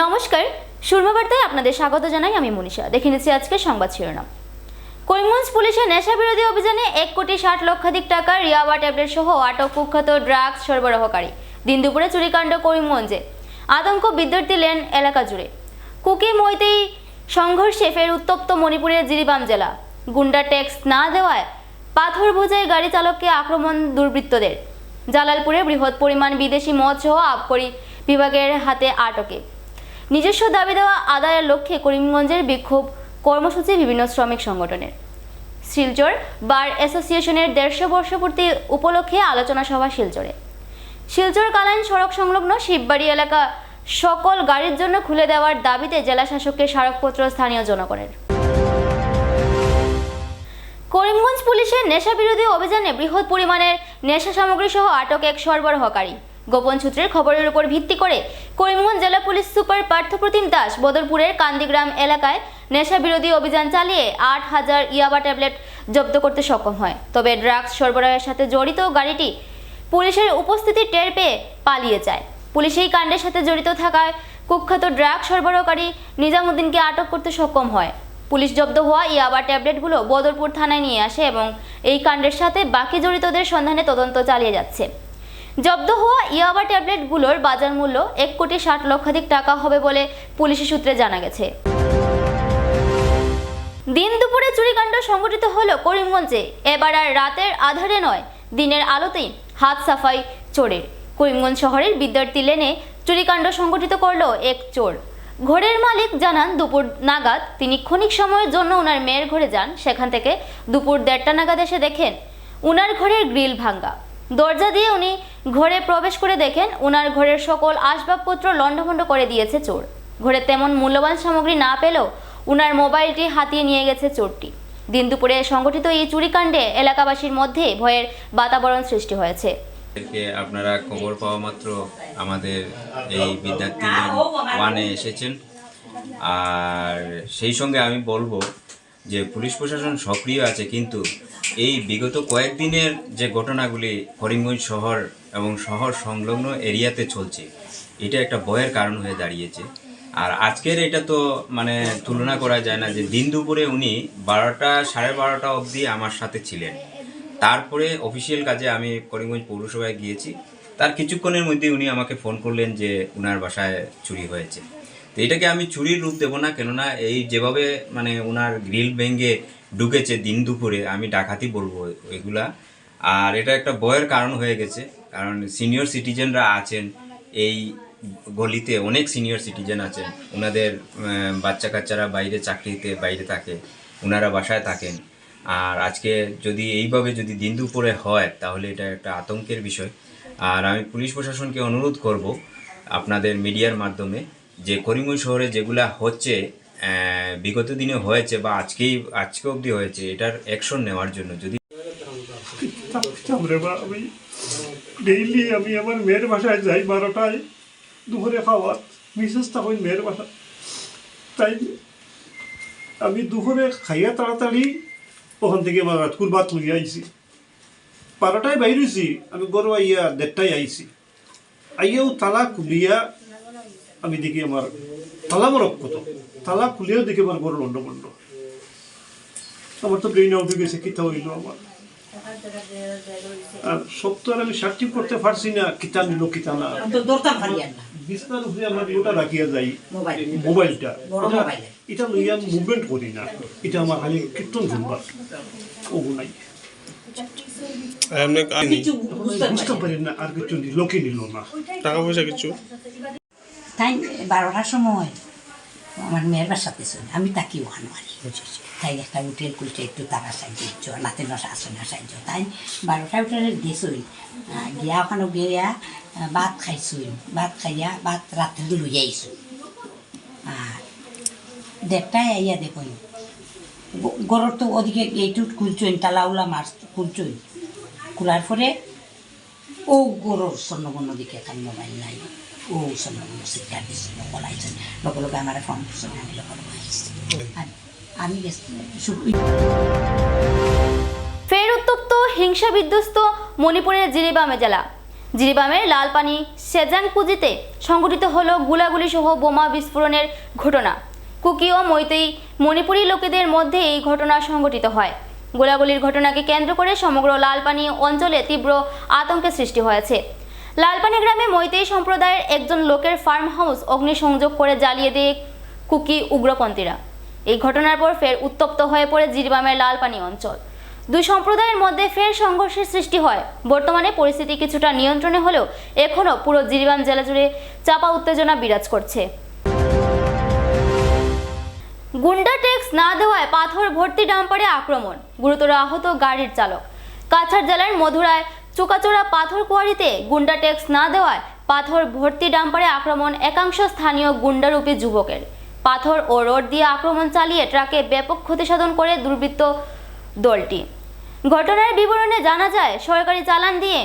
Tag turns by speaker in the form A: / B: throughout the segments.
A: নমস্কার, সুরমা বার্তায় আপনাদের স্বাগত জানাই। আমি মনীষা। দেখে নিচ্ছি আজকের সংবাদ শিরোনাম। করিমগঞ্জ পুলিশের নেশা বিরোধী অভিযানে 1,60,00,000 টাকার ইয়াবা ট্যাবলেট সহ আটক কুখ্যাত ড্রাগস সরবরাহকারী। দিন দুপুরে চুরিকাণ্ড করিমগঞ্জে, আতঙ্ক বিদ্যার্থী লেন এলাকা জুড়ে। কুকি মৈতেই সংঘর্ষে ফের উত্তপ্ত মণিপুরের জিরিবাম জেলা। গুন্ডা ট্যাক্স না দেওয়ায় পাথর বোঝাই গাড়ি চালককে আক্রমণ দুর্বৃত্তদের। জালালপুরে বৃহৎ পরিমাণ বিদেশি মদ সহ আবকারি বিভাগের হাতে আটকে। নিজস্ব দাবি দেওয়া আদায়ের লক্ষ্যে করিমগঞ্জের বিক্ষোভ কর্মসূচি বিভিন্ন শ্রমিক সংগঠনের। শিলচর বার অ্যাসোসিয়েশনের 150 বর্ষপূর্তি উপলক্ষে আলোচনা সভা শিলচরে। শিলচর কালাইন সড়ক সংলগ্ন শিববাড়ি এলাকা সকল গাড়ির জন্য খুলে দেওয়ার দাবিতে জেলা শাসককে স্মারকপত্র স্থানীয় জনগণের। করিমগঞ্জ পুলিশের নেশা বিরোধী অভিযানে বৃহৎ পরিমাণের নেশা সামগ্রী সহ আটক এক সরবরাহকারী। গোপন সূত্রের খবরের উপর ভিত্তি করে করিমগঞ্জ জেলা পুলিশ সুপার পার্থপ্রতিম দাস বদরপুরের কান্দিগ্রাম এলাকায় নেশা বিরোধী অভিযান চালিয়ে 8,000 ইয়াবা ট্যাবলেট জব্দ করতে সক্ষম হয়। তবে ড্রাগস সরবরাহের সাথে জড়িত গাড়িটি পুলিশের উপস্থিতি টের পেয়ে পালিয়ে যায়। পুলিশ এই কাণ্ডের সাথে জড়িত থাকায় কুখ্যাত ড্রাগস সরবরাহকারী নিজামুদ্দিনকে আটক করতে সক্ষম হয়। পুলিশ জব্দ হওয়া ইয়াবা ট্যাবলেটগুলো বদরপুর থানায় নিয়ে আসে এবং এই কাণ্ডের সাথে বাকি জড়িতদের সন্ধানে তদন্ত চালিয়ে যাচ্ছে। জব্দ হওয়া ইয়াবা ট্যাবলেটগুলোর বাজার মূল্য 1,60,00,000 টাকা হবে বলে পুলিশের সূত্রে জানা গেছে। দিন দুপুরে চুরিকাণ্ড সংঘটিত হলো করিমগঞ্জে। এবার আর রাতের আধারে নয়, দিনের আলোতেই হাত সাফাই চোরের। করিমগঞ্জ শহরের বিদ্যার্থী লেনে চুরিকাণ্ড সংঘটিত করলো এক চোর। ঘরের মালিক জানান, দুপুর নাগাদ তিনি ক্ষণিক সময়ের জন্য উনার মেয়ের ঘরে যান। সেখান থেকে দুপুর 1:30 নাগাদ এসে দেখেন উনার ঘরের গ্রিল ভাঙ্গা। দরজা দিয়ে উনি ঘরে প্রবেশ করে দেখেন উনার ঘরের সকল আসবাবপত্র লণ্ডভণ্ড করে দিয়েছে চোর। ঘরে তেমন মূল্যবান সামগ্রী না পেলেও উনার মোবাইলটি হাতিয়ে নিয়ে গেছে চোরটি। দিন দুপুরে সংগঠিত এই চুরিকাণ্ডে এলাকাবাসীর মধ্যে ভয়ের বাতাবরণ সৃষ্টি হয়েছে।
B: আপনারা খবর পাওয়া মাত্র আমাদের এই বিদ্যার্থী ওয়ানে এসেছেন, আর সেই সঙ্গে আমি বলবো যে পুলিশ প্রশাসন সক্রিয় আছে, কিন্তু এই বিগত কয়েকদিনের যে ঘটনাগুলি করিমগঞ্জ শহর এবং শহর সংলগ্ন এরিয়াতে চলছে, এটা একটা ভয়ের কারণ হয়ে দাঁড়িয়েছে। আর আজকের এটা তো মানে তুলনা করা যায় না যে দিন দুপুরে উনি 12টা সাড়ে 12টা অবধি আমার সাথে ছিলেন। তারপরে অফিসিয়াল কাজে আমি করিমগঞ্জ পৌরসভায় গিয়েছি। তার কিছুক্ষণের মধ্যে উনি আমাকে ফোন করলেন যে উনার বাসায় চুরি হয়েছে। তো এটাকে আমি চুরির রূপ দেবো না, কেননা এই যেভাবে মানে উনার গ্রিল ভেঙে ঢুকেছে দিন দুপুরে, আমি ডাকাতি বলবো এগুলা। আর এটা একটা ভয়ের কারণ হয়ে গেছে, কারণ সিনিয়র সিটিজেনরা আছেন এই গলিতে, অনেক সিনিয়র সিটিজেন আছেন, ওনাদের বাচ্চা কাচ্চারা বাইরে চাকরিতে বাইরে থাকে, ওনারা বাসায় থাকেন। আর আজকে যদি এইভাবে যদি দিন দুপুরে হয় তাহলে এটা একটা আতঙ্কের বিষয়। আর আমি পুলিশ প্রশাসনকে অনুরোধ করব আপনাদের মিডিয়ার মাধ্যমে যে করিমগঞ্জ শহরে যেগুলা হচ্ছে, বিগত দিনে হয়েছে বা আজকে অবধি হয়েছে, এটার অ্যাকশন নেওয়ার জন্য। যদি
C: আমি ডেইলি আমি আমার মেয়ের বাসায় যাই 12টায় দুপুরে খাওয়ার, মিসেস তখন মেয়ের বাসা, তাই আমি দুপুরে খাইয়া তাড়াতাড়ি ওখান থেকে আমার রাতকুর ভাত লইয়া আইছি। 12টায় বাইর হয়েছি, আমি গরু আইয়া 1:30টায় আইছি। আইয়াও তালা খুলিয়া আমি দেখি আমার তালা মরক কত, তালা খুলিয়াও দেখি আমার গরু লন্ডভন্ড। আমার তো ব্রেইনে উঠে গেছে, কিতা হইল আমার। আর সব তো আর আমি সার্টিফ করতে পারছি না কিতা নিল কিতা না। বিছনার উপরে আমরা ওটা রাখিয়া যাই মোবাইলটা, এটা লইয়া মুভমেন্ট করি না, এটা আমার খালি কীর্তন শুনবার ওগু নাই, বুঝতে পারি না। আর কিছু লোকে নিল না, টাকা পয়সা কিছু।
D: তাই 12টার সময় আমার মেয়ের বাসাতে ছিল, আমি তাকে ওখানে মারি। তাই একটা হোটেল খুলছে, একটু তারা সাহায্য নাতে নশা আসে না সাহায্য। তাই 12টা উঠে গেছই, গিয়া ওখানে গিয়া ভাত খাইছই, ভাত খাইয়া ভাত রাত্রে লইয়া আইসই। আর 1:30টায় আইয়া দেখুন গরুর তো ওদিকে এইটু খুলছই, তালাউলা মাছ খুলছই। খোলার পরে ও গরুর স্বর্ণগণ দিকে এখানে মোবাইল নাই, ও স্বর্ণগণ সিটকার দিয়েছিল, বলাইছেন লগে লগে আমার ফোন করছেন, আমি লগে আসছি। আর আমি
A: ফের উত্তপ্ত হিংসা বিধ্বস্ত মণিপুরের জিরিবাম জেলা। জিরিবামের লালপানি সেজাংপুজিতে সংঘটিত হলো গুলাগুলি সহ বোমা বিস্ফোরণের ঘটনা। কুকি ও মৈতেই মণিপুরী লোকেদের মধ্যে এই ঘটনা সংঘটিত হয়। গোলাগুলির ঘটনাকে কেন্দ্র করে সমগ্র লালপানি অঞ্চলে তীব্র আতঙ্কের সৃষ্টি হয়েছে। লালপানি গ্রামে মৈতেই সম্প্রদায়ের একজন লোকের ফার্ম হাউস অগ্নিসংযোগ করে জ্বালিয়ে দেয় কুকি উগ্রপন্থীরা। এই ঘটনার পর ফের উত্তপ্ত হয়ে পড়ে জিরিবামের লালপানি অঞ্চল। দুই সম্প্রদায়ের মধ্যে ফের সংঘর্ষের সৃষ্টি হয়। বর্তমানে পরিস্থিতি কিছুটা নিয়ন্ত্রণে হলেও এখনও পুরো জিরিবাম জেলা জুড়ে চাপা উত্তেজনা বিরাজ করছে। গুন্ডা ট্যাক্স না দেওয়ায় পাথর ভর্তি ডাম্পারে আক্রমণ, গুরুতর আহত গাড়ির চালক। কাছাড় জেলার মধুরায় চোকাচোরা পাথর কোয়ারিতে গুন্ডা ট্যাক্স না দেওয়ায় পাথর ভর্তি ডাম্পারে আক্রমণ একাংশ স্থানীয় গুন্ডারূপী যুবকের। পাথর ও রড দিয়ে আক্রমণ চালিয়ে ট্রাকে ব্যাপক ক্ষতিসাধন করে দুর্বৃত্ত দলটি। ঘটনার বিবরণে জানা যায়, সরকারি চালান দিয়ে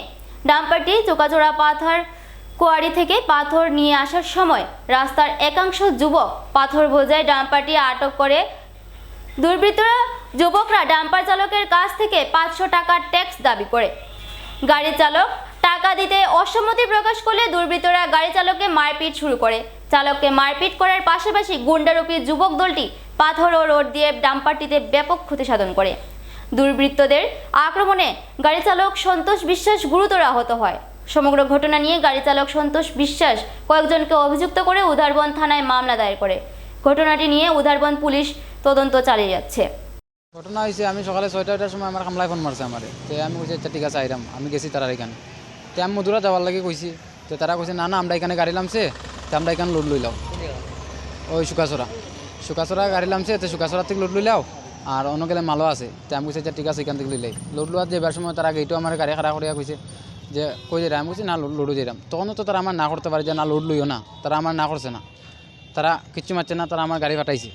A: ডাম্পারটি চোকাচোরা পাথর কোয়ারি থেকে পাথর নিয়ে আসার সময় রাস্তার একাংশ যুবক পাথর বোঝায় ডাম্পারটি আটক করে। যুবকরা ডাম্পার চালকের কাছ থেকে 500 টাকার ট্যাক্স দাবি করে। গাড়ি চালক টাকা দিতে অসম্মতি প্রকাশ করলে দুর্বৃত্তরা গাড়ি চালককে মারপিট শুরু করে। চালককে মারপিট করার পাশাপাশি গুন্ডারূপী যুবক দলটি পাথর ও রড দিয়ে ডাম্পারটিতে ব্যাপক ক্ষতিসাধন করে। দুর্বৃত্তদের আক্রমণে গাড়ি চালক সন্তোষ বিশ্বাস গুরুতর আহত হয়। সমগ্র ঘটনা নিয়ে গাড়ি চালক সন্তোষ বিশ্বাস কয়েকজনকে অভিযুক্ত করে উধারবন থানায় মামলা দায়ের করে। ঘটনাটি নিয়ে উধারবন পুলিশ তদন্ত চালিয়ে যাচ্ছে।
E: ঘটনা হয়েছে, আমি সকালে 6টার সময় আমার কামলায় ফোন মারছে আমারে। তো আমি কইছি আচ্ছা ঠিক আছে আইরাম, আমি গেছি তারা এখানে। তো আমি মধুরা যাওয়ার লাগে কইছি, তো তারা কইছে না আমরা এখানে গাড়ি লামছে, তো আমরা এখানে লোড লইলাও। ওই শুকাছড়া গাড়ি লামছে, তো শুকাছড়া থেকে লোড লইলাও আর অন্য গেলে মালও আছে। তো আমি কইছি আচ্ছা ঠিক আছে এখান থেকে লইলাই। লোড লোয়ার যাবার সময় তারা গেইটো আমার গাড়ি খাড়া করিয়া কইছে যে কই যাই, আমি কইছি না লোডও যাইরাম। তখনও তো তারা আমার না করতে পারে যে না লোড লইও না, তারা আমার না করছে না, তারা কিচ্ছু মারছে না, তারা আমার গাড়ি ফাটাইছে।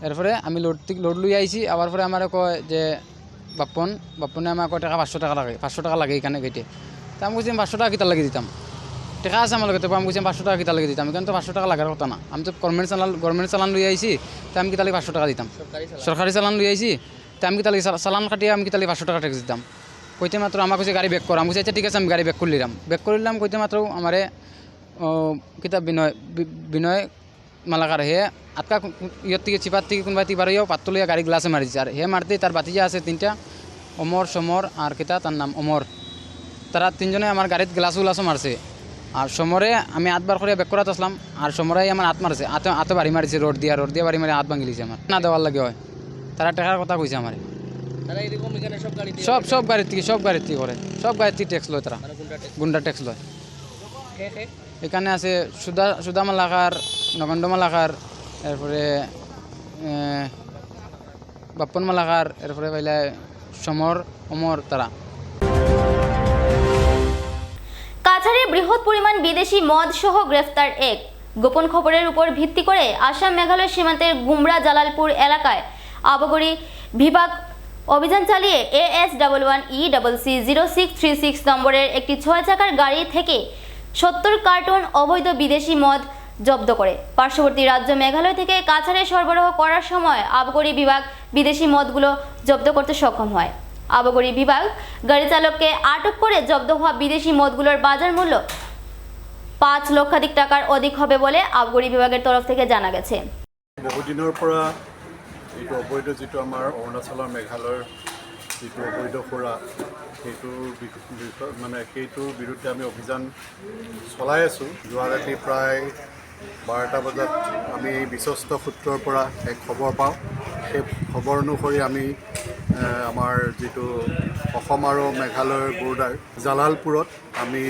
E: এরপরে আমি লোড লই আইছি। আবার পরে আমার কয় যে বাপ্পনে আমার কয় টাকা 500 টাকা লাগে, 500 টাকা লাগে এখানে গেটে। তো আমি কইছি 500 টাকা কিতা লাগিয়ে দিতাম, টাকা আছে আমার লগে। তো আমি কইছি 500 টাকা কিতা লাগিয়ে দিতাম, এখানে তো 500 টাকা লাগার কথা না। আমি তো গভর্নমেন্ট চালান লই আইছি, তো আমি কিতা লাগে 500 টাকা দিতাম। সরকারি চালান লই আইছি, তো আমি কিতা লাগে চালান কাটিয়ে আমি কিতা লাগে 500 টাকা ট্যাক্স দিতাম। কইতে মাত্র আমার কাছে গাড়ি ব্যাক করা, আমি কইছি আচ্ছা ঠিক আছে আমি গাড়ি ব্যাক করলাম। কইতে মাত্র আমারে কিতাব বিনয় মালাকার হে আটকা ইয়র থেকে চিপার থেকে কোনবা তিবার ইয়েও পাত্র লইয়া গাড়ি গ্লাসে মারিছে। আর হে মারতে তার বাতিজা আছে 3টা, অমর সমর আর কিতা তার নাম অমর। তারা 3জনে আমার গাড়িত গ্লাসও মারছে। আর সমরে আমি 8বার করে ব্যাক করাতে আসলাম, আর সমরাই আমার হাত মারছে, হাতে বাড়ি মারিছে, রড দিয়ে বাড়ি মারি হাত ভাঙিলিছে আমার। না দেওয়ার লাগে হয়, তারা টাকার কথা কইছে আমার। সব গাড়ির থেকে করে, সব গাড়ির থেকে ট্যাক্স লয় তারা, গুন্ডা ট্যাক্স লয়। এখানে আছে সুদা মালাকার, নগণ্ড মালাকার, এরপরে বাপ্পন মালাকার, এরপরে পাইলে সমর অমর। তারা
A: কাছাড়ে বৃহৎ পরিমাণ বিদেশি মদ সহ গ্রেফতার এক। গোপন খবরের উপর ভিত্তি করে আসাম মেঘালয় সীমান্তের গুমরা জালালপুর এলাকায় আবগারি বিভাগ অভিযান চালিয়ে AS11ECC0636 নম্বরের একটি 6 চাকার গাড়ি থেকে 70 কার্টন অবৈধ বিদেশি মদ জব্দ করে। পার্শ্ববর্তী রাজ্য মেঘালয় থেকে কাছাড়ে সরবরাহ করার সময় আবগারি বিভাগ বিদেশি মদগুলো জব্দ করতে সক্ষম হয়। আবগারি বিভাগ গাড়ি চালককে আটক করে জব্দ হওয়া বিদেশি মদগুলোর বাজার মূল্য 5 লক্ষাধিক টাকার অধিক হবে বলে আবগারি বিভাগের তরফ থেকে জানা গেছে।
F: বহুদিনৰ পৰা এইটো অবৈধ যিটো আমাৰ অৰুণাচলৰ মেঘালয়ৰ যিটো অবৈধ সুৰা, সেইটোৰ বিৰুদ্ধে আমি অভিযান চলাই আছোঁ। যোৱা ৰাতি প্ৰায় 12টা বজাত আমি বিশ্বস্ত সূত্ৰৰ পৰা এক খবৰ পাওঁ। সেই খবৰ অনুসৰি আমি আমাৰ যিটো অসম আৰু মেঘালয়ৰ বৰ্ডাৰ জালালপুৰত আমি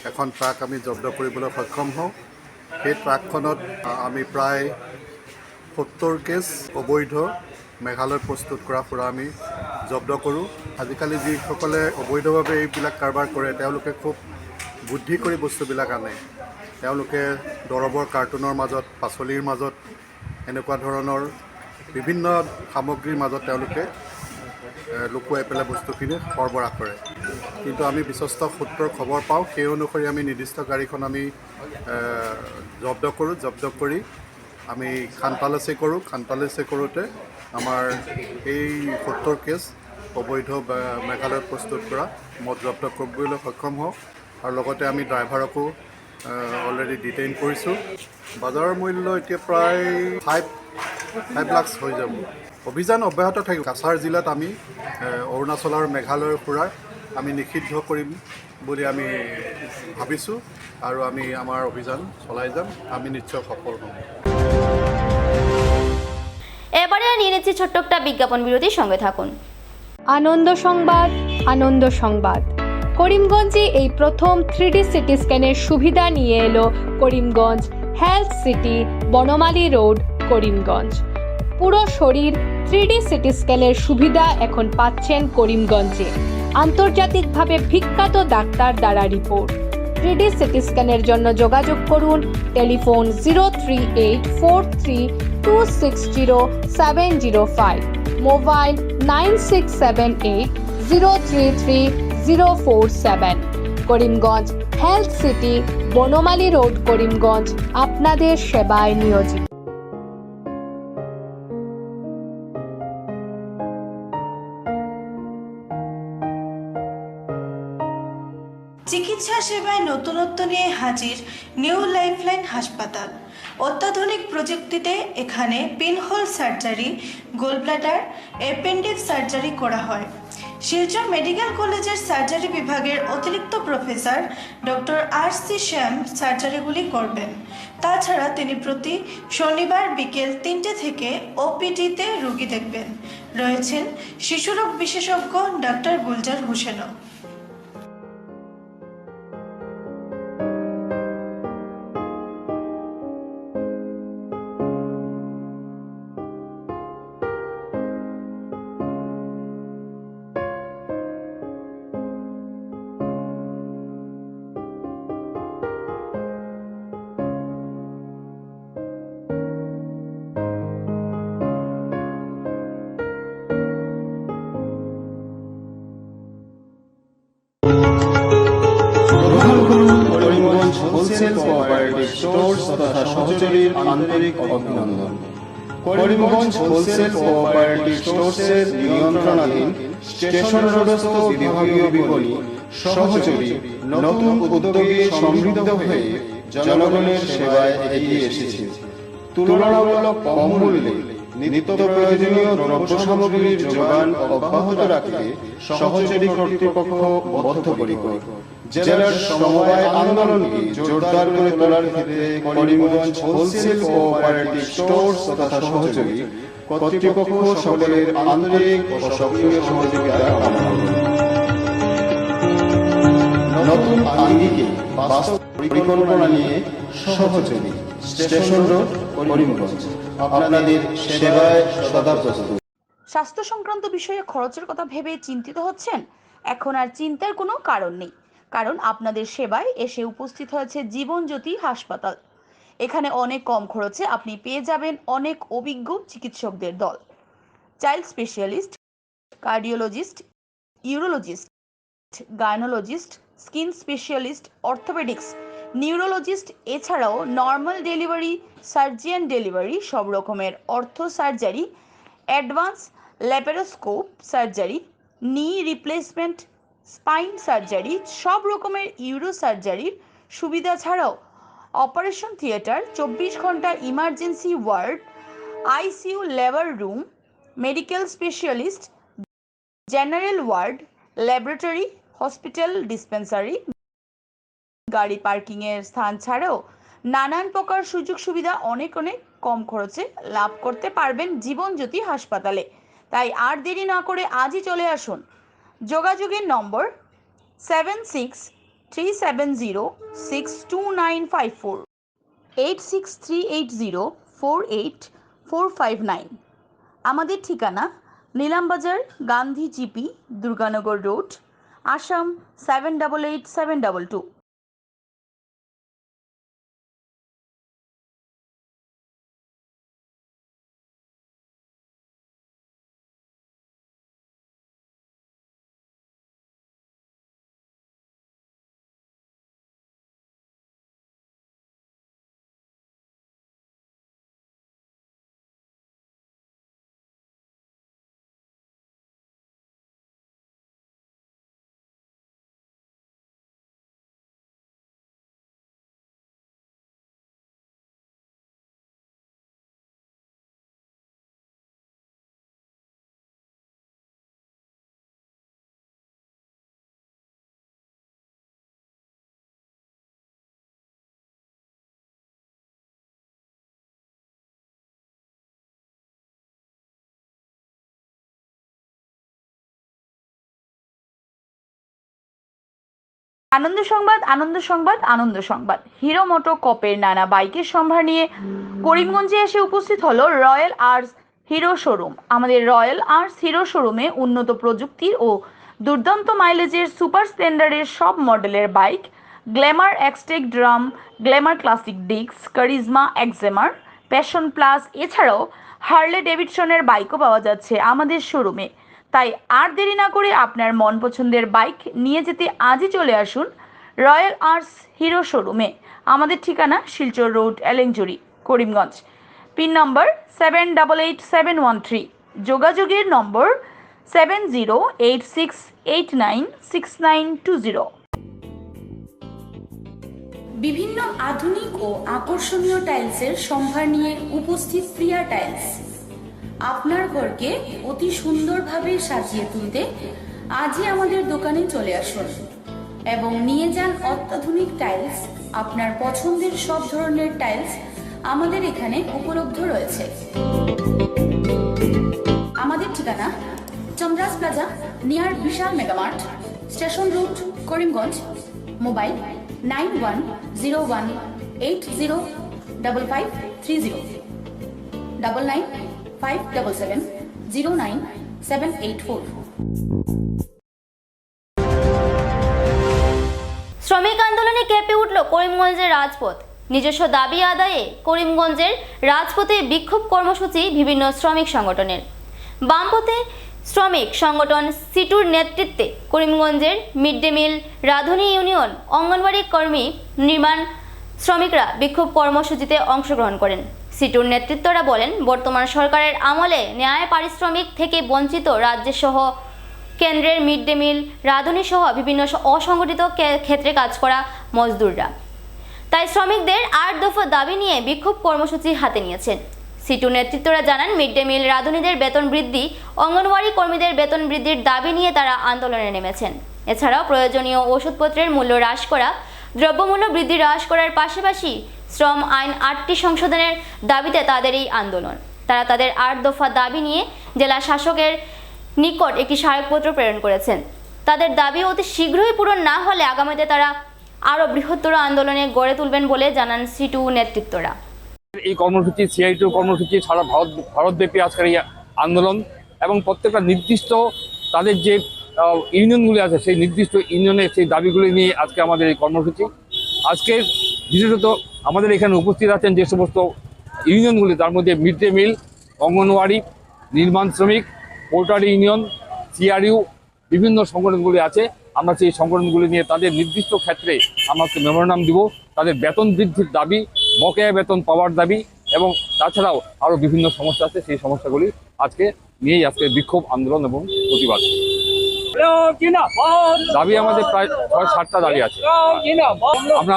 F: এখন ট্ৰাক আমি জব্দ কৰিবলৈ সক্ষম হওঁ। সেই ট্ৰাকখনত আমি প্ৰায় 70 কেছ অবৈধ মেঘালয়ত প্ৰস্তুত কৰা সুৰা আমি জব্দ কৰোঁ। আজিকালি যিসকলে অবৈধভাৱে এইবিলাক কাৰবাৰ কৰে, তেওঁলোকে খুব বুদ্ধি কৰি বস্তুবিলাক আনে। তেওঁলোকে দৰৱৰ কাৰ্টুনৰ মাজত, পাচলিৰ মাজত, এনেকুৱা ধৰণৰ বিভিন্ন সামগ্ৰীৰ মাজত তেওঁলোকে লুকুৱাই পেলাই বস্তুখিনি সৰবৰাহ কৰে। কিন্তু আমি বিশ্বস্ত সূত্ৰৰ খবৰ পাওঁ, সেই অনুসৰি আমি নিৰ্দিষ্ট গাড়ীখন আমি জব্দ কৰি আমি খানতালাচি কৰোঁ। খানতালাচি কৰোঁতে আমাৰ এই 70 কেছ অবৈধ মেঘালয়ত প্ৰস্তুত কৰা মদ জব্দ কৰিবলৈ সক্ষম হওঁ আৰু লগতে আমি ড্ৰাইভাৰকো অলৰেডি ডিটেইন কৰিছোঁ। বজাৰৰ মূল্য এতিয়া প্ৰায় 5 লাখ হৈ যাব। অভিযান অব্যাহত থাকিব। কাছাৰ জিলাত আমি অৰুণাচল আৰু মেঘালয়ৰ সুৰাৰ আমি নিষিদ্ধ কৰিম বুলি আমি ভাবিছোঁ আৰু আমি আমাৰ অভিযান চলাই যাম। আমি নিশ্চয় সফল হ'ম।
A: এবারে নিয়ে নিচ্ছি ছোট্ট একটা বিজ্ঞাপন বিরতির সঙ্গে থাকুন।
G: আনন্দ সংবাদ, আনন্দ সংবাদ। করিমগঞ্জে এই প্রথম 3D সিটি স্ক্যানের সুবিধা নিয়ে এলো Karimganj health city, Banamali road, Karimganj. পুরো শরীর 3D সিটি স্ক্যানের সুবিধা এখন পাচ্ছেন করিমগঞ্জে। আন্তর্জাতিকভাবে বিখ্যাত ডাক্তার দ্বারা রিপোর্ট। 3D সিটি স্ক্যানের জন্য যোগাযোগ করুন telephone 03843260705, mobile 9678033047। Karimganj health city, Banamali road, Karimganj আপনাদের সেবায় নিয়োজিত।
H: চিকিৎসা সেবায় নতুনত্ব নিয়ে হাজির নিউ লাইফলাইন হাসপাতাল। অত্যাধুনিক প্রযুক্তিতে এখানে pinhole surgery, gallbladder, appendix surgery করা হয়। শিলচর মেডিকেল কলেজের সার্জারি বিভাগের অতিরিক্ত প্রফেসর ডক্টর RC শ্যাম সার্জারিগুলি করবেন। তাছাড়া তিনি প্রতি শনিবার বিকেল 3টে থেকে OPD-তে রোগী দেখবেন। রয়েছেন শিশুরোগ বিশেষজ্ঞ ডাক্তার গুলজার হোসেনও।
I: করিমগঞ্জ হোলসেল কোঅপারেটিভ স্টোর্স তথা সহযোগীর আন্তরিক অভিনন্দন। করিমগঞ্জ হোলসেল কোঅপারেটিভ স্টোর্সের নিয়ন্ত্রণাধীন স্টেশন রোডস্থ বিভাগীয় বিপণী সহযোগী নতুন উদ্যোগে সমৃদ্ধ হয়ে জনগণের সেবায় এগিয়ে এসেছে। তুলনামূলক কম মূল্যে নিত্য প্রয়োজনীয় দ্রব্য সামগ্রীর যোগান অব্যাহত রাখতে সহযোগী কর্তৃপক্ষ বদ্ধপরিকর। জেলার সমবায় আন্দোলনকে জোরদার করে তোলার ক্ষেত্রে করিমগঞ্জ হোলসেল কোঅপারেটিভ স্টোর্স তথা সহযোগী কর্তৃপক্ষ সকলের আন্তরিক ও সক্রিয় সহযোগিতা কামনা করে। নতুন আঙ্গিকে বাস্তব পরিকল্পনা নিয়ে সহযোগী স্টেশন রোড, করিমগঞ্জ আপনাদের সেবায় সদা প্রস্তুত।
J: স্বাস্থ্য সংক্রান্ত বিষয়ে খরচের কথা ভেবে চিন্তিত হচ্ছেন? এখন আর চিন্তার কোনো কারণ নেই, কারণ আপনাদের সেবায় এসে উপস্থিত হয়েছে জীবনজ্যোতি হাসপাতাল। এখানে অনেক কম খরচে আপনি পেয়ে যাবেন অনেক অভিজ্ঞ চিকিৎসকদের দল। Child specialist, cardiologist, urologist, gynaecologist, skin specialist, orthopaedics, neurologist, এছাড়াও নর্মাল ডেলিভারি, সার্জিয়ান ডেলিভারি, সব রকমের ortho surgery, advance laparoscope surgery, knee replacement, spine surgery, সব রকমের ইউরো সার্জারির সুবিধা ছাড়াও অপারেশন থিয়েটার, 24 ঘন্টা emergency ward, ICU labour room, medical specialist, general ward, laboratory, hospital dispensary, গাড়ি পার্কিংয়ের স্থান ছাড়াও নানান প্রকার সুযোগ সুবিধা অনেক কম খরচে লাভ করতে পারবেন জীবনজ্যোতি হাসপাতালে। তাই আর দেরি না করে আজই চলে আসুন। যোগাযোগের নম্বর 7637062954, 8638048459। আমাদের ঠিকানা নীলামবাজার, গান্ধী জিপি, দুর্গানগর রোড, আসাম 788722। আনন্দ সংবাদ, আনন্দ সংবাদ, আনন্দ সংবাদ। হিরো মোটো কপের নানা বাইকের সম্ভার নিয়ে করিমগঞ্জে এসে উপস্থিত হলো রয়্যাল আর্টস হিরো শোরুম। আমাদের রয়্যাল আর্টস হিরো শোরুমে উন্নত প্রযুক্তির ও দুর্দান্ত মাইলেজের সুপার স্প্লেন্ডারের সব মডেলের bike, Glamour Xtec drum, Glamour classic disc, Karizma XMR, Passion Plus, এছাড়াও হার্লে ডেভিডসনের বাইকও পাওয়া যাচ্ছে আমাদের শোরুমে। তাই আর দেরি না করে আপনার মন পছন্দের বাইক নিয়ে যেতে আজই চলে আসুন রয়্যাল আর্টস হিরো শোরুমে। আমাদের ঠিকানা শিলচর রোড, এলেংজুরি, করিমগঞ্জ। পিন নম্বর 788713। যোগাযোগের নম্বর 7086896920।
K: বিভিন্ন আধুনিক ও আকর্ষণীয় টাইলসের সম্ভার নিয়ে উপস্থিত প্রিয়া টাইলস। আপনার ঘরকে অতি সুন্দরভাবে সাজিয়ে তুলতে আজই আমাদের দোকানে চলে আসুন এবং নিয়ে যান অত্যাধুনিক টাইলস। আপনার পছন্দের সব ধরনের টাইলস আমাদের এখানে উপলব্ধ রয়েছে। আমাদের ঠিকানা Chandras plaza, near Vishal Megamart, station road, Karimganj. Mobile 9101805530, 9957709784।
A: শ্রমিক আন্দোলনে কেঁপে উঠল করিমগঞ্জের রাজপথ। নিজস্ব দাবি আদায়ে করিমগঞ্জের রাজপথে বিক্ষোভ কর্মসূচি বিভিন্ন শ্রমিক সংগঠনের। বামপন্থী শ্রমিক সংগঠন সিটুর নেতৃত্বে করিমগঞ্জের মিড ডে মিল, রাধুনী ইউনিয়ন, অঙ্গনওয়াড়ি কর্মী, নির্মাণ শ্রমিকরা বিক্ষোভ কর্মসূচিতে অংশগ্রহণ করেন। সিটুর নেতৃত্বরা বলেন, বর্তমান সরকারের আমলে ন্যায় পারিশ্রমিক থেকে বঞ্চিত রাজ্যের সহ কেন্দ্রের মিড ডে মিল, রাধুনী সহ বিভিন্ন অসংগঠিত ক্ষেত্রে কাজ করা মজদুররা। তাই শ্রমিকদের 8 দফা দাবি নিয়ে বিক্ষোভ কর্মসূচি হাতে নিয়েছেন। সিটু নেতৃত্বরা জানান, মিড ডে মিল, রাধুনীদের বেতন বৃদ্ধি, অঙ্গনওয়াড়ি কর্মীদের বেতন বৃদ্ধির দাবি নিয়ে তারা আন্দোলনে নেমেছেন। এছাড়াও প্রয়োজনীয় ওষুধপত্রের মূল্য হ্রাস করা, দ্রব্যমূল্য বৃদ্ধি হ্রাস করার পাশাপাশি শ্রম আইন 8টি সংশোধনের দাবিতে তাদের এই আন্দোলন। তারা তাদের 8 দফা দাবি নিয়ে জেলা শাসকের নিকট একটি স্মারকপত্র প্রেরণ করেছেন। তাদের দাবি অতি শীঘ্রই পূরণ না হলে আগামীতে তারা আরও বৃহত্তর আন্দোলনে গড়ে তুলবেন বলে জানান সিটু নেতৃত্বরা।
L: এই কর্মসূচি, সিআইটিউ কর্মসূচি সারা ভারতব্যাপী আজকের এই আন্দোলন এবং প্রত্যেকটা নির্দিষ্ট তাদের যে ইউনিয়নগুলি আছে সেই নির্দিষ্ট ইউনিয়নের সেই দাবিগুলি নিয়ে আজকে আমাদের এই কর্মসূচি। আজকে বিশেষত আমাদের এখানে উপস্থিত আছেন যে সমস্ত ইউনিয়নগুলি, তার মধ্যে মিড ডে মিল, অঙ্গনওয়াড়ি, নির্মাণ শ্রমিক, পোল্ট্রি ইউনিয়ন, সিআরইউ, বিভিন্ন সংগঠনগুলি আছে। আমরা সেই সংগঠনগুলি নিয়ে তাদের নির্দিষ্ট ক্ষেত্রে আমরা মেমোরান্ডাম দিব। তাদের বেতন বৃদ্ধির দাবি, বকেয়া বেতন পাওয়ার দাবি এবং তাছাড়াও আরও বিভিন্ন সমস্যা আছে, সেই সমস্যাগুলি আজকে নিয়েই আজকে বিক্ষোভ আন্দোলন এবং প্রতিবাদ। দাবি আমাদের প্রায় 6-7টা দাবি আছে। আমরা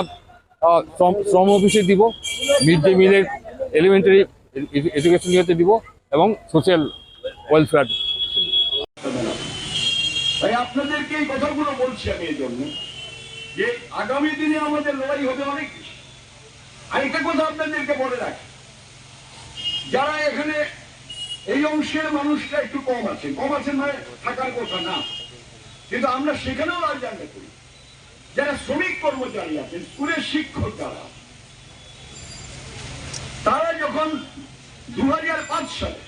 L: শ্রম অফিসে দিব, মিড ডে মিলের এলিমেন্টারি এডুকেশন ইয়েতে দিব এবং সোশ্যাল ওয়েলফেয়ার।
M: তাই আপনাদেরকে এই কথাগুলো বলছি আমি এই জন্য যে আগামী দিনে আমাদের লড়াই হবে অনেক বেশি। আরেকটা কথা আপনাদেরকে বলে রাখি, যারা এখানে এই অংশের মানুষরা একটু কম আছেন মানে থাকার কথা না, কিন্তু আমরা সেখানেও রাজনীতি করি। যারা শ্রমিক কর্মচারী আছেন, স্কুলের শিক্ষক, তারা যখন 2005 সালে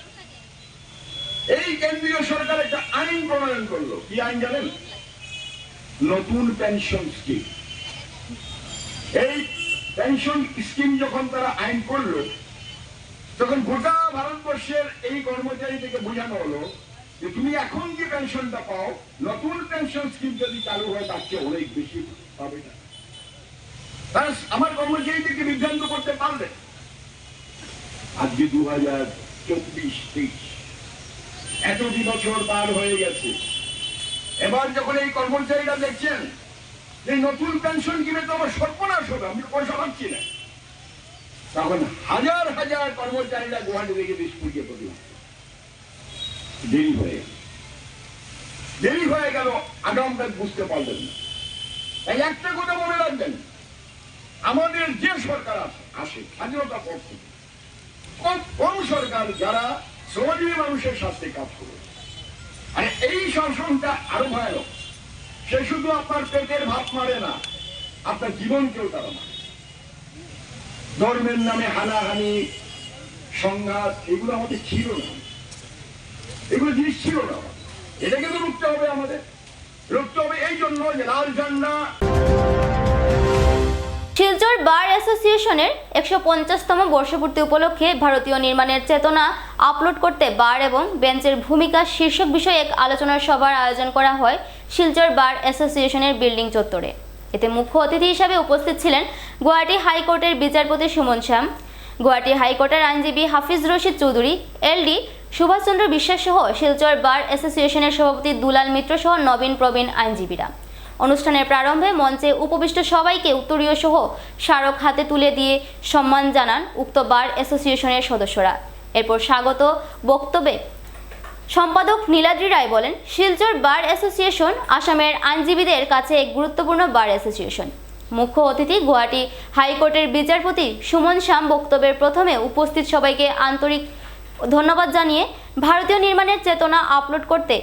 M: এই কেন্দ্রীয় সরকার একটা আইন প্রণয়ন করলো, কি আইন জানেন? নতুন পেনশন স্কিম। এই পেনশন স্কিম যখন তারা আইন করলো, তখন গোটা ভারতবর্ষের এই কর্মচারী থেকে বোঝানো হলো যে তুমি এখন যে পেনশনটা পাও, নতুন পেনশন স্কিম যদি চালু হয় তার চেয়ে অনেক বেশি পাবে না। তারা আমার কর্মচারীদেরকে বিভ্রান্ত করতে পারবে। আজকে 2024-23 এতটি বছর পার হয়ে গেছে। এবার যখন এই কর্মচারীরা দেখছেন যে নতুন পেনশন কিনে তো আমার সর্বনাশ হবে, আমি পয়সা পাচ্ছি না, তখন হাজার হাজার কর্মচারীরা গুয়াহাটি থেকে দিসপুরিয়ে প্রতিবাদ। দেরি হয়ে গেল, আগামটা বুঝতে পারলেন না। তাই একটা কথা মনে রাখবেন, আমাদের যে সরকার আসে স্বাধীনতা পর থেকে খুব কম সরকার যারা শ্রমজীবী মানুষের স্বার্থে কাজ করে। আর এই শাসনটা আরো ভয়ানক। সে শুধু আপনার পেটের ভাত মারে না, আপনার জীবনকেও তারা মারে। ধর্মের নামে হানাহানি, সংঘাত, এগুলো আমাদের ছিল না, এগুলো জিনিস ছিল না। এটা কিন্তু রুখতে হবে, আমাদের রুখতে হবে এই জন্য যে লাল ঝান্ডা।
A: শিলচর বার অ্যাসোসিয়েশনের 150তম বর্ষপূর্তি উপলক্ষে ভারতীয় নির্মাণের চেতনা আপলোড করতে বার এবং বেঞ্চের ভূমিকা শীর্ষক বিষয়ে এক আলোচনা সভার আয়োজন করা হয় শিলচর বার অ্যাসোসিয়েশনের বিল্ডিং চত্বরে। এতে মুখ্য অতিথি হিসাবে উপস্থিত ছিলেন গুয়াহাটি হাইকোর্টের বিচারপতি সুমন শ্যাম, গুয়াহাটি হাইকোর্টের আইনজীবী হাফিজ রশিদ চৌধুরী, এলডি সুভাষচন্দ্র বিশ্বাস সহ শিলচর বার অ্যাসোসিয়েশনের সভাপতি দুলাল মিত্র সহ নবীন প্রবীণ আইনজীবীরা। অনুষ্ঠানের প্রারম্ভে মঞ্চে উপবিষ্ট সবাইকে উত্তরীয় সহ স্মারক হাতে তুলে দিয়ে সম্মান জানান উক্ত বার অ্যাসোসিয়েশনের সদস্যরা। এরপর স্বাগত বক্তব্যে সম্পাদক নীলাদ্রি রায় বলেন, শিলচর বার অ্যাসোসিয়েশন আসামের আইনজীবীদের কাছে এক গুরুত্বপূর্ণ বার অ্যাসোসিয়েশন। মুখ্য অতিথি গুয়াহাটি হাইকোর্টের বিচারপতি সুমন শ্যাম বক্তব্যের প্রথমে উপস্থিত সবাইকে আন্তরিক ধন্যবাদ জানিয়ে ভারতীয় নির্মাণের চেতনা আপলোড করতে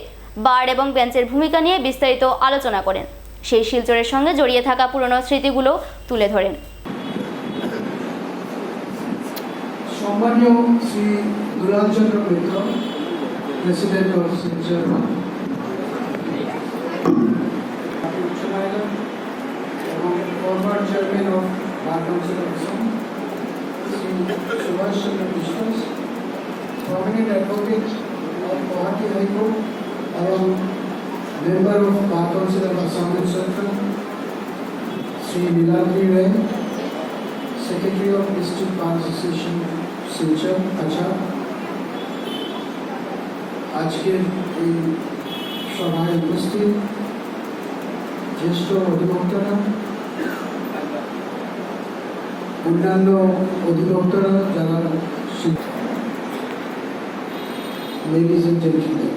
A: বার এবং বেঞ্চের ভূমিকা নিয়ে বিস্তারিত আলোচনা করেন। সেই শিলচরের সঙ্গে জড়িয়ে থাকা পুরনো স্মৃতিগুলো তুলে ধরেন।
N: সম্মানীয় শ্রী দুলাল চন্দ্র মিত্র, প্রেসিডেন্ট অফ শিলচর এবং former chairman of bar council of Assam Shri Subhash Chandra Biswas, prominent advocate of Guwahati high court এবং member of bar council of Assam and Central, Sri Niladri Ray, Secretary of District Bar Association, Silchar, Achar, আজকের এই সভায় উপস্থিত জ্যেষ্ঠ অধিবক্তারা, অন্যান্য অধিবক্তারা যারা ladies and gentlemen,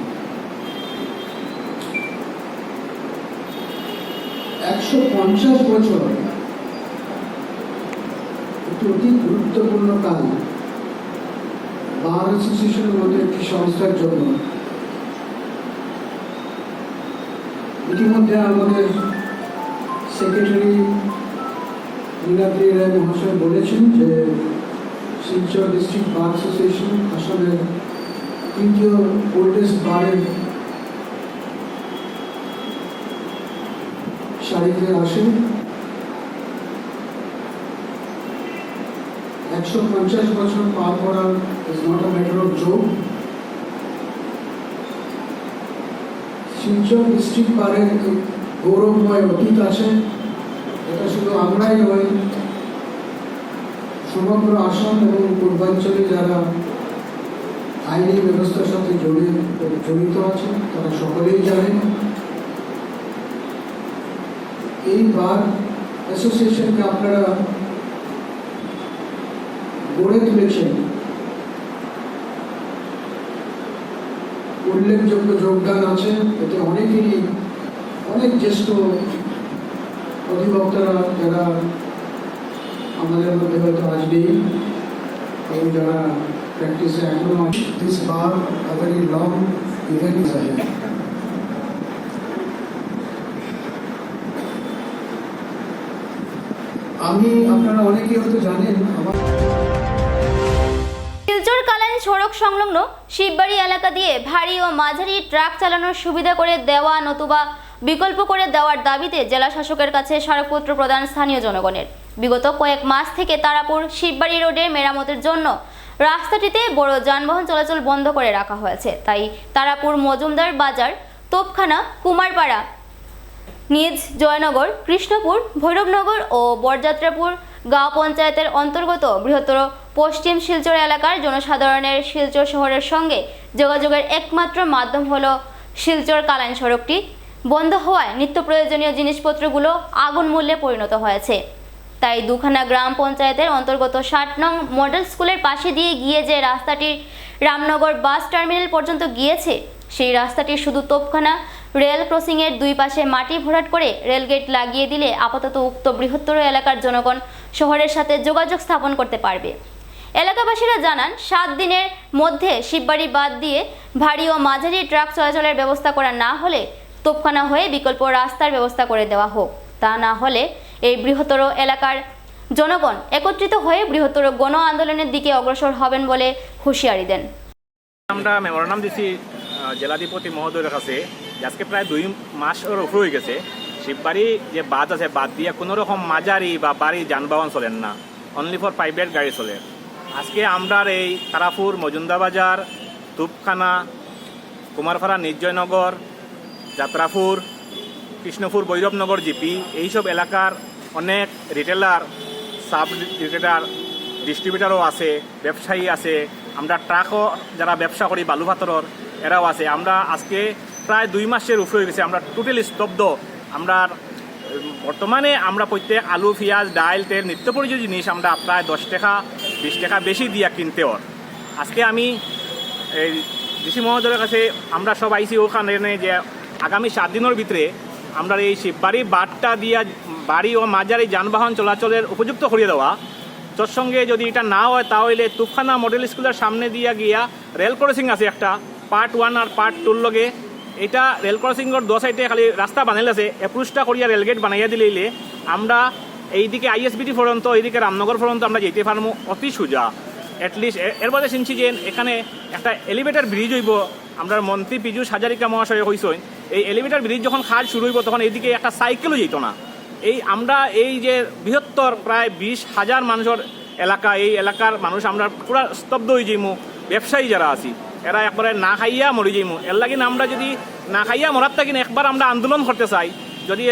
N: 150 বছর একটি অতি গুরুত্বপূর্ণ কাল বার অ্যাসোসিয়েশনের মতো একটি সংস্থার জন্য। ইতিমধ্যে আমাদের সেক্রেটারি নীলাদ্রি রায় মহাশয় বলেছেন যে শিলচর ডিস্ট্রিক্ট বার অ্যাসোসিয়েশন আসামের তৃতীয় ওল্ডেস্ট বারের সারিতে আসে। 150 বছর পার করা is not a matter of joke. Silchar district বারের গৌরবময় অতীত আছে। এটা শুধু আমরাই নয়, সমগ্র আসাম এবং পূর্বাঞ্চলে যারা আইনি ব্যবস্থার সাথে জড়িত আছে তারা সকলেই জানেন। এই বার অ্যাসোসিয়েশনকে আপনারা গড়ে তুলেছেন, উল্লেখযোগ্য যোগদান আছে। এতে অনেকেরই অনেক জ্যেষ্ঠ অধিবক্তারা যারা আমাদের মধ্যে হয়তো আজ নেই এবং যারা প্র্যাকটিসে এখনো আছে। This bar a very long event is ahead. আমি আপনারা অনেকেই হয়তো জানেন
A: শিলচর কালাইন সড়ক সংলগ্ন শিববাড়ি এলাকা দিয়ে ভারী ও মাঝারি ট্রাক চালানোর সুবিধা করে দেওয়া নতুবা বিকল্প করে দেওয়ার দাবিতে জেলা শাসকের কাছে স্মারকপত্র প্রদান স্থানীয় জনগণের। বিগত কয়েক মাস থেকে তারাপুর শিববাড়ি রোডের মেরামতের জন্য রাস্তাটিতে বড় যানবাহন চলাচল বন্ধ করে রাখা হয়েছে। তাই তারাপুর মজুমদার বাজার, তোপখানা, কুমারপাড়া, নিজ জয়নগর, কৃষ্ণপুর, ভৈরবনগর ও বরযাত্রাপুর গাঁও পঞ্চায়েতের অন্তর্গত বৃহত্তর পশ্চিম শিলচর এলাকার জনসাধারণের শিলচর শহরের সঙ্গে যোগাযোগের একমাত্র মাধ্যম হল শিলচর কালাইন সড়কটি বন্ধ হওয়ায় নিত্য প্রয়োজনীয় জিনিসপত্রগুলো আগুন মূল্যে পরিণত হয়েছে। তাই দুখানা গ্রাম পঞ্চায়েতের অন্তর্গত 60 নং মডেল স্কুলের পাশে দিয়ে গিয়ে যে রাস্তাটি রামনগর বাস টার্মিনাল পর্যন্ত গিয়েছে, সেই রাস্তাটি শুধু তোপখানা রেল ক্রসিংয়ের দুই পাশে মাটি ভরাট করে রেলগেট লাগিয়ে দিলে আপাতত উক্ত বৃহত্তর এলাকার জনগণ শহরের সাথে যোগাযোগ স্থাপন করতে পারবে। এলাকাবাসীরা জানান, 7 দিনের মধ্যে শিববাড়ি বাদ দিয়ে ভারী ও মাঝারি ট্রাক চলাচলের ব্যবস্থা করা না হলে তোপখানা হয়ে বিকল্প রাস্তার ব্যবস্থা করে দেওয়া হোক। তা না হলে এই বৃহত্তর এলাকার জনগণ একত্রিত হয়ে বৃহত্তর গণ আন্দোলনের দিকে অগ্রসর হবেন বলে হুঁশিয়ারি দেন।
O: আমরা মেমোরান্ডাম দিছি জেলাধিপতি মহোদয়ের কাছে, আজকে প্রায় 2 মাসের উপর হয়ে গেছে। শিববাড়ি যে বাদ আছে, বাদ দিয়ে কোনো রকম মাঝারি বা বাড়ি যানবাহন চলেন না, অনলি ফর প্রাইভেট গাড়ি চলে। আজকে আমরা এই তারাপুর, মজুমদাবাজার, তুপখানা, কুমারপাড়া, নির্জয়নগর, যাত্রাপুর, কৃষ্ণপুর, বৈরবনগর জিপি এইসব এলাকার অনেক রিটেলার, সাব রিটেলার, ডিস্ট্রিবিউটারও আছে, ব্যবসায়ী আছে, আমরা ট্রাকও যারা ব্যবসা করি বালু পাথরের এরাও আছে। আমরা আজকে প্রায় 2 মাসের উপরে হয়ে গেছে, আমরা টোটালি স্তব্ধ। আমরা বর্তমানে আমরা প্রত্যেক আলু, পেঁয়াজ, ডাল, তেল, নিত্য প্রয়োজনীয় জিনিস আমরা প্রায় 10 টাকা 20 টাকা বেশি দিয়া কিনতে ওর। আজকে আমি এই ডিসি মহোদয়ের কাছে আমরা সব আইসি ওখানে যে আগামী 7 দিনের ভিতরে আমরা এই শিববাড়ি বাঁধটা দিয়া বাড়ি ও মাঝারি যানবাহন চলাচলের উপযুক্ত করিয়ে দেওয়া। তোর সঙ্গে যদি এটা না হয় তাহলে তুফখানা মডেল স্কুলের সামনে দিয়া গিয়া রেল ক্রসিং আছে একটা, পার্ট 1 আর পার্ট 2 লগে। এটা রেল ক্রসিংয়ের 2 সাইডে খালি রাস্তা বানাইল আছে, অ্যাপ্রোচটা করিয়া রেলগেট বানাইয়া দিলে আমরা এইদিকে আইএসবিটি পর্যন্ত, এইদিকে রামনগর পর্যন্ত আমরা যেতে পারবো অতি সোজা। অ্যাটলিস্ট এর বাদে শুনছি যে এখানে একটা এলিভেটর ব্রিজ হইব। আমরা মন্ত্রী পীযূষ হাজারিকা মহাশয় হয়েছেন, এই এলিভেটর ব্রিজ যখন কাজ শুরু হইব তখন এইদিকে একটা সাইকেলও যেত না। আমরা এই যে বৃহত্তর প্রায় 20,000 মানুষের এলাকা, এই এলাকার মানুষ আমরা পুরা স্তব্ধ হয়ে যাইমু। ব্যবসায়ী যারা আছি এরা একবারে না খাইয়া মরে যাইমু। এর লাগিন আমরা যদি না খাইয়া মরার থাকি একবার আমরা আন্দোলন করতে চাই, যদি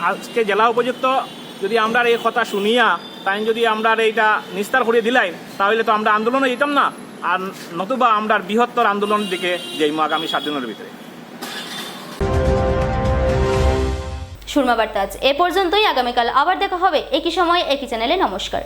O: আজকে জেলা উপযুক্ত যদি আমরা এই কথা শুনিয়া তাই যদি আমরা এইটা নিস্তার করে দিলাই তাহলে তো আমরা আন্দোলনে যেতাম না, আর নতুবা আমরা বৃহত্তর আন্দোলনের দিকে যাইমু আগামী 7 দিনের ভিতরে।
A: সুরমা বার্তা আজ এ পর্যন্তই। আগামীকাল আবার দেখা হবে একই সময় একই চ্যানেলে। নমস্কার।